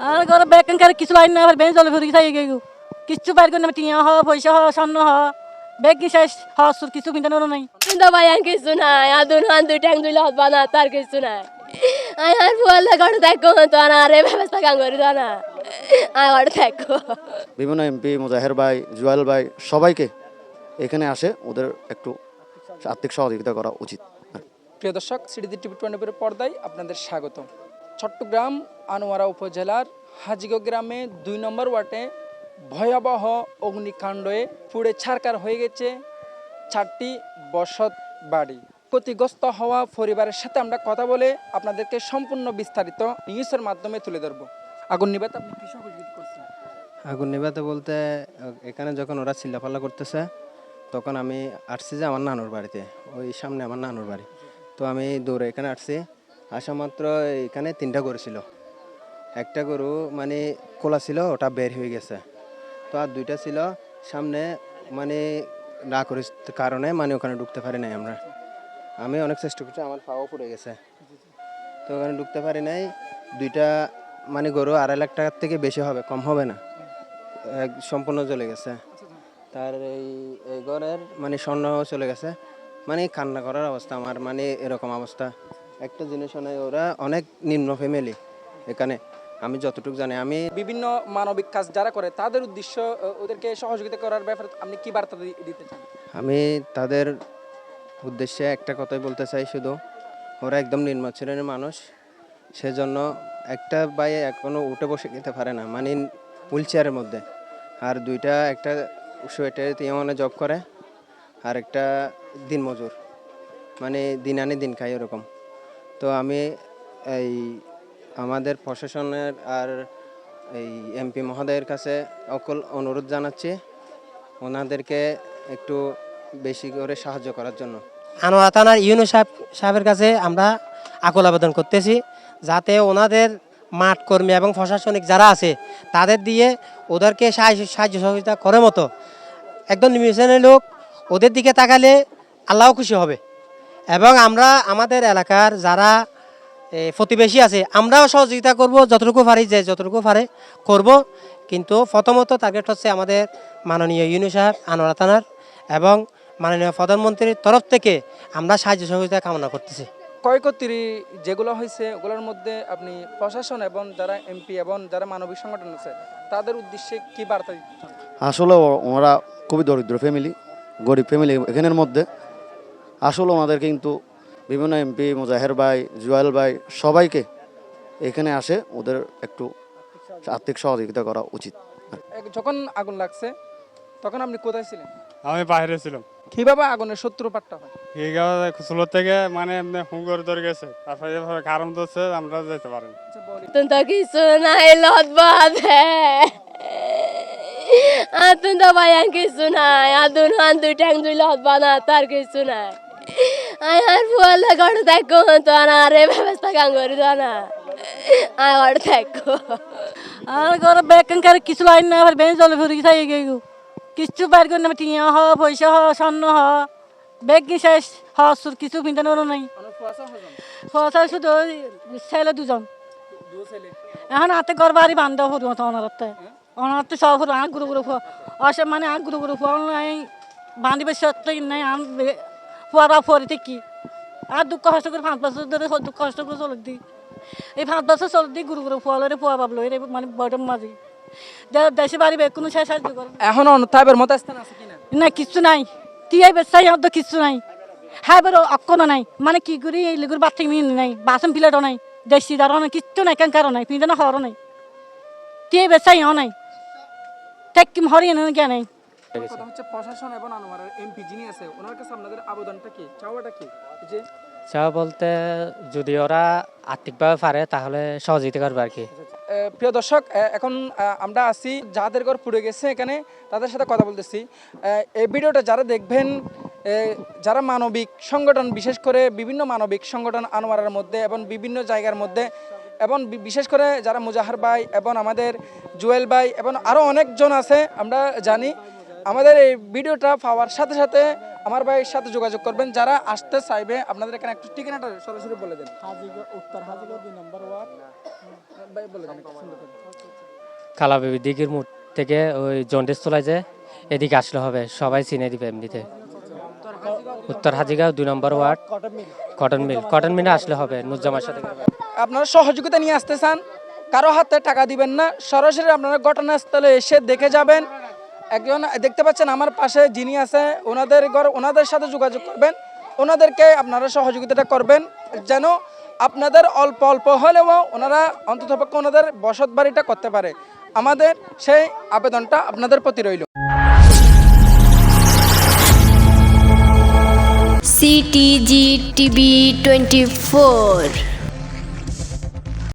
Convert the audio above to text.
আর ঘরে বেকান করে কিছু লাইন না বেঞ্চ জলে ফুরি থাই গেগু কিছু বাইর করে টিয়া হ পয়সা হ স্বর্ণ হ বেগ কি শেষ হসুর কিছু পিন্দানো নাই কিন্তু ভাই আর কিছু নাই আদুন হান দুই ট্যাং দুই হাত বানা তার কিছু নাই আই আর ফুয়ালে গড় দেখো তো না রে ব্যবস্থা কাম করি তো না আই গড় দেখো বিভিন্ন এমপি মুজাহের ভাই জুয়েল ভাই সবাইকে এখানে আসে ওদের একটু আর্থিক সহযোগিতা করা উচিত। প্রিয় দর্শক, সিটিজি টিভি 24 পর্দায় আপনাদের স্বাগত। চট্টগ্রাম আনোয়ারা উপজেলার হাজিগো গ্রামে 2 নম্বর ওয়ার্ডে ভয়াবহ অগ্নিকাণ্ডে পুড়ে ছারকার হয়ে গেছে 4টি বসত বাড়ি। ক্ষতিগ্রস্ত হওয়া পরিবারের সাথে আমরা কথা বলে আপনাদেরকে সম্পূর্ণ বিস্তারিত নিউজের মাধ্যমে তুলে ধরব। আগুন নিভাতে আপনি কি সহযোগিতা করছেন? আগুন নেভাতে বলতে এখানে যখন ওরা চিল্লাপাল্লা করতেছে তখন আমি আসছি যে আমার নানুর বাড়িতে, ওই সামনে আমার নানুর বাড়ি। তো আমি দৌড়ে এখানে আসছি, আসা মাত্র এখানে 3টা গরু ছিল। একটা গরু মানে খোলা ছিল, ওটা বের হয়ে গেছে। তো আর 2টা ছিল সামনে, মানে না করিস কারণে মানে ওখানে ঢুকতে পারি নাই আমরা। আমি অনেক চেষ্টা করছি, আমার পাও পড়ে গেছে, তো ওখানে ঢুকতে পারি নাই। 2টা মানে গরু 2.5 লাখ টাকার থেকে বেশি হবে, কম হবে না, সম্পূর্ণ চলে গেছে। তার এই এই ঘরের মানে স্বর্ণ চলে গেছে, মানে কান্না করার অবস্থা আমার, মানে এরকম অবস্থা। একটা জিনিস নয়, ওরা অনেক নিম্ন ফ্যামিলি এখানে, আমি যতটুকু জানি। আমি বিভিন্ন মানবিক কাজ যারা করে তাদের উদ্দেশ্য ওদেরকে সহযোগিতা করার ব্যাপারে আপনি কি বার্তা দিতে চান? আমি তাদের উদ্দেশ্যে একটা কথাই বলতে চাই, শুধু ওরা একদম নিম্ন শ্রেণীর মানুষ, সেজন্য একটা ভাই এখনো উঠে বসে খেতে পারে না, মানে হুইল চেয়ারের মধ্যে। আর 2টা, একটা সোয়েটারে মানে জব করে, আর একটা দিনমজুর, মানে দিন আনি দিন খাই ওরকম। তো আমি এই আমাদের প্রশাসনের আর এই এমপি মহোদয়ের কাছে অকল অনুরোধ জানাচ্ছি ওনাদেরকে একটু বেশি করে সাহায্য করার জন্য। আনোয়ারা থানার ইউনো সাহেবের কাছে আমরা আকুল আবেদন করতেছি, যাতে ওনাদের মাঠ কর্মী এবং প্রশাসনিক যারা আছে তাদের দিয়ে ওদেরকে সাহায্য সহযোগিতা করে মতো একদম নির্বাচনের লোক, ওদের দিকে তাকালে আল্লাহ খুশি হবে। এবং আমরা আমাদের এলাকার যারা প্রতিবেশী আছে আমরাও সহযোগিতা করব, যতটুকু পারি, যে যতটুকু পারে করব। কিন্তু প্রথমত টার্গেট হচ্ছে আমাদের মাননীয় ইউনো সাহেব আনোয়ারা থানার এবং মাননীয় প্রধানমন্ত্রীর তরফ থেকে আমরা সাহায্য সহযোগিতা কামনা করতেছি। ক্ষয়ক্ষতি যেগুলো হয়েছে ওগুলোর মধ্যে আপনি প্রশাসন এবং যারা এমপি এবং যারা মানবিক সংগঠন আছে তাদের উদ্দেশ্যে কি বার্তা দিতে চান? আসলে ওরা খুবই দরিদ্র ফ্যামিলি, গরিব ফ্যামিলি এখানের মধ্যে। আসলে ওনাদের কিন্তু বিভিন্ন এমপি মুজাহের ভাই জুয়েল ভাই সবাইকে এখানে আসে ওদের একটু আর্থিক সহযোগিতা করা উচিত। যখন আগুন লাগছে তখন আপনি কোথায় ছিলেন? আমি বাইরে ছিলাম। কিভাবে আগুনের সূত্রপাতটা হয়? ছোট থেকে মানে এমনি হুঙ্গর ধরে গেছে, তারপরে এভাবে কারণ ধরছে, আমরা যেতে পারি না। তুন তো কিছু নাই লত বাঁধে আতুন তো ভাই আর কিছু নাই আদুন হান দুই ট্যাং দুই হাত বানা তার কিছু নাই আই আর ফুয়ালে গড় দেখো তো না রে ব্যবস্থা কাম করি তো না আই গড় দেখো আর ঘরে বেকান করে কিছু লাইন না বেঞ্চ জলে ফুরি থাই গেগু কিছু বাইর করে টিয়া হ পয়সা হ স্বর্ণ হ বেগ কি শেষ হসুর কিছু পিন্দানো নাই পয়সা শুধু ছেলে 2জন। এখন হাতে ঘর বাড়ি বান্ধব ফুরু অনারতে অনারতে সব ফুরু আগ গুরু গুরু অসে মানে আগ গুরু গুরু ফুয়াল নাই বান্ধিবে সত্যি নাই আম ফুয়ারা ফুয়ারি ঠিক আর দুঃখ কষ্ট করে 5 বছর ধরে দুঃখ কষ্ট করে চলে দিই। এই 5 বছর চলে দিই গুরু গুরু ফুয়ালে ফুয়া ভাবলো এর মানে বয়টম মাঝি দেশে বাড়ি কোনো শেষ সাহায্য করে এখন অনুতাপের মতো স্থান আছে কিনা? না কিচ্ছু নাই টিয়াই বেসাই তো কিচ্ছু নাই। হ্যাঁ বেরো অক্ষণও নাই, মানে কি করি এই লিগুর বাচ্চা মিনি নাই, বাসন প্লেটও নাই, দেশি দারও নাই, কিচ্ছু নাই, কারো নাই, পিঁধে হরও নাই, টিয়াই বেসাইও নাই, টেক কিম হরিয়ে কে নাই। কথা হচ্ছে প্রশাসন এবং আনোয়ারের এমপি যিনি আছে ওনার কাছে আপনাদের আবেদনটা কি, চাওয়াটা কি? যে চাওয়া বলতে যদি ওরা আর্থিকভাবে পারে তাহলে সহযোগিতা করবে আর কি। প্রিয় দর্শক, এখন আমরা আছি যাদের ঘর পুড়ে গেছে এখানে তাদের সাথে কথা বলতেছি। এই ভিডিওটা যারা দেখবেন, যারা মানবিক সংগঠন, বিশেষ করে বিভিন্ন মানবিক সংগঠন আনোয়ারের মধ্যে এবং বিভিন্ন জায়গার মধ্যে, এবং বিশেষ করে যারা মুজাহার ভাই এবং আমাদের জুয়েল ভাই এবং আরও অনেকজন আছে আমরা জানি, আমাদের এই ভিডিওটা পাওয়ার সাথে সাথে আমার ভাইয়ের সাথে যোগাযোগ করবেন। যারা আসতে চাইবে আপনাদের এখানে একটু ঠিকানাটা সরাসরি বলে দেন। উত্তর হাজিগঞ্জ 2 নম্বর ওয়ার্ড কালাবেবি দিঘির মোড় থেকে ওই জন্ডিস তোলায় যে এদিকে আসলে হবে, সবাই চিনে দিবে এমনিতে। উত্তর হাজিগাঁও 2 নম্বর ওয়ার্ড, কটন মিলে আসলে হবে নুজ্জামার সাথে। আপনারা সহযোগিতা নিয়ে আসতে চান, কারো হাতে টাকা দিবেন না, সরাসরি আপনারা ঘটনাস্থলে এসে দেখে যাবেন। একজন দেখতে পাচ্ছেন আমার পাশে যিনি আছে, ওনাদের সাথে যোগাযোগ করবেন, ওনাদেরকে আপনারা সহযোগিতাটা করবেন যেন আপনাদের অল্প অল্প হলেও ওনারা অন্ততপক্ষে ওনাদের বসত বাড়িটা করতে পারে। আমাদের সেই আবেদনটা আপনাদের প্রতি রইল। CTG TV 24